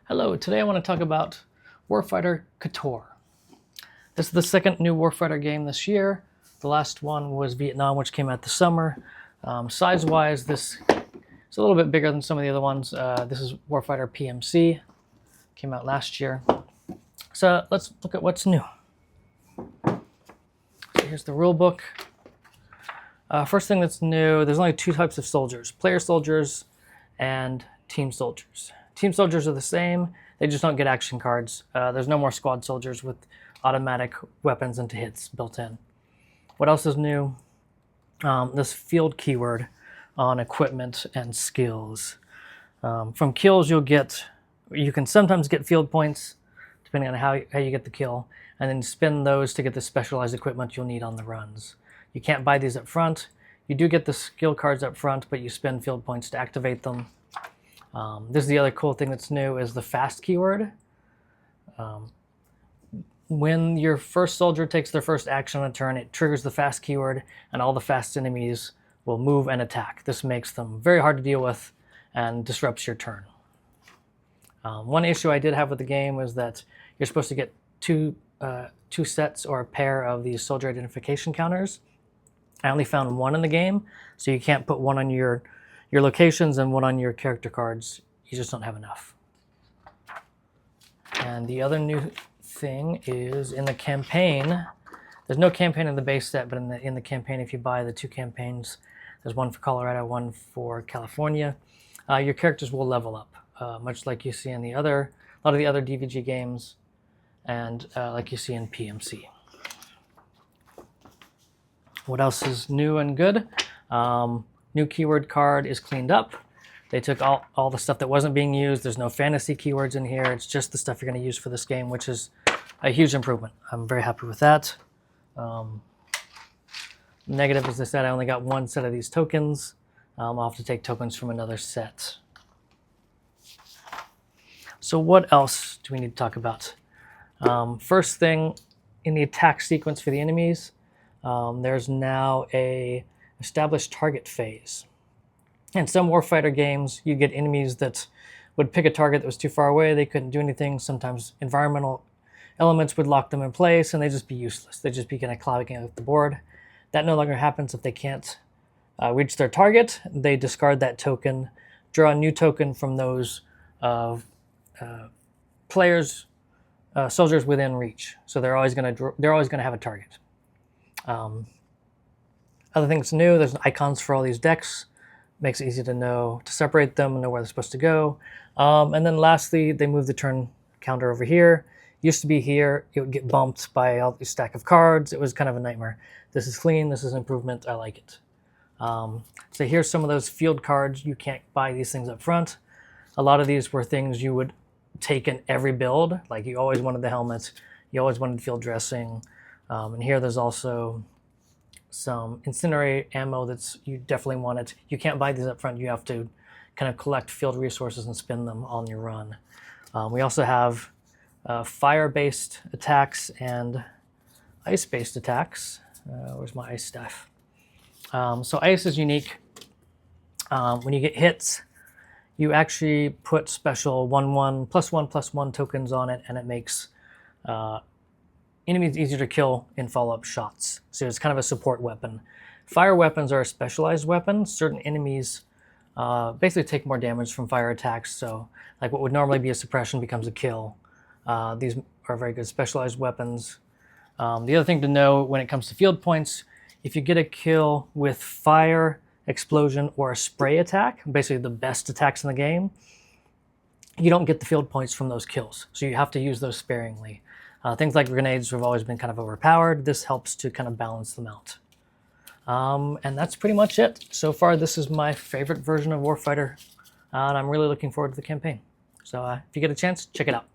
Hello, today I want to talk about Warfighter Chtorr. This is the second new Warfighter game this year. The last one was Vietnam, which came out this summer. Size-wise, this is a little bit bigger than some of the other ones. This is Warfighter PMC, came out last year. So let's look at what's new. So here's the rule book. First thing that's new, there's only two types of soldiers, player soldiers and team soldiers. Team soldiers are the same, they just don't get action cards. There's no more squad soldiers with automatic weapons into hits built in. What else is new? This field keyword on equipment and skills. From kills you can sometimes get field points depending on how you get the kill, and then spend those to get the specialized equipment you'll need on the runs. You can't buy these up front. You do get the skill cards up front, but you spend field points to activate them. This is the other cool thing that's new is the fast keyword. When your first soldier takes their first action on a turn, it triggers the fast keyword, and all the fast enemies will move and attack. This makes them very hard to deal with and disrupts your turn. One issue I did have with the game was that you're supposed to get two sets or a pair of these soldier identification counters. I only found one in the game, so you can't put one on your locations and one on your character cards. You just don't have enough. And the other new thing is in the campaign. There's no campaign in the base set, but in the campaign, if you buy the two campaigns, there's one for Colorado, one for California, your characters will level up, much like you see in a lot of the other DVG games, and like you see in PMC. What else is new and good? New keyword card is cleaned up. They took all the stuff that wasn't being used. There's no fantasy keywords in here. It's just the stuff you're going to use for this game, which is a huge improvement. I'm very happy with that. Negative, as I said, I only got one set of these tokens. I'll have to take tokens from another set. So what else do we need to talk about? First thing, in the attack sequence for the enemies, there's now a established target phase. In some Warfighter games, you get enemies that would pick a target that was too far away, they couldn't do anything. Sometimes environmental elements would lock them in place and they'd just be useless. They'd just be kind of clogging up the board. That no longer happens if they can't reach their target. They discard that token, draw a new token from those players, soldiers within reach. So they're always going to have a target. Other things new, there's icons for all these decks. Makes it easy to separate them and know where they're supposed to go. And then lastly, they moved the turn counter over here. Used to be here, it would get bumped by all the stack of cards. It was kind of a nightmare. This is clean, this is an improvement, I like it. So here's some of those field cards. You can't buy these things up front. A lot of these were things you would take in every build. Like you always wanted the helmet, you always wanted field dressing. And here there's also some incendiary ammo you definitely wanted. You can't buy these up front. You have to kind of collect field resources and spend them on your run. We also have fire-based attacks and ice-based attacks. Where's my ice stuff? So ice is unique. When you get hits, you actually put special 1/1+1/+1 tokens on it, and it makes enemies easier to kill in follow-up shots. So it's kind of a support weapon. Fire weapons are a specialized weapon. Certain enemies basically take more damage from fire attacks. So like what would normally be a suppression becomes a kill. These are very good specialized weapons. The other thing to know when it comes to field points, if you get a kill with fire, explosion, or a spray attack, basically the best attacks in the game, you don't get the field points from those kills. So you have to use those sparingly. Things like grenades have always been kind of overpowered. This helps to kind of balance them out. And that's pretty much it. So far, this is my favorite version of Warfighter, and I'm really looking forward to the campaign. So if you get a chance, check it out.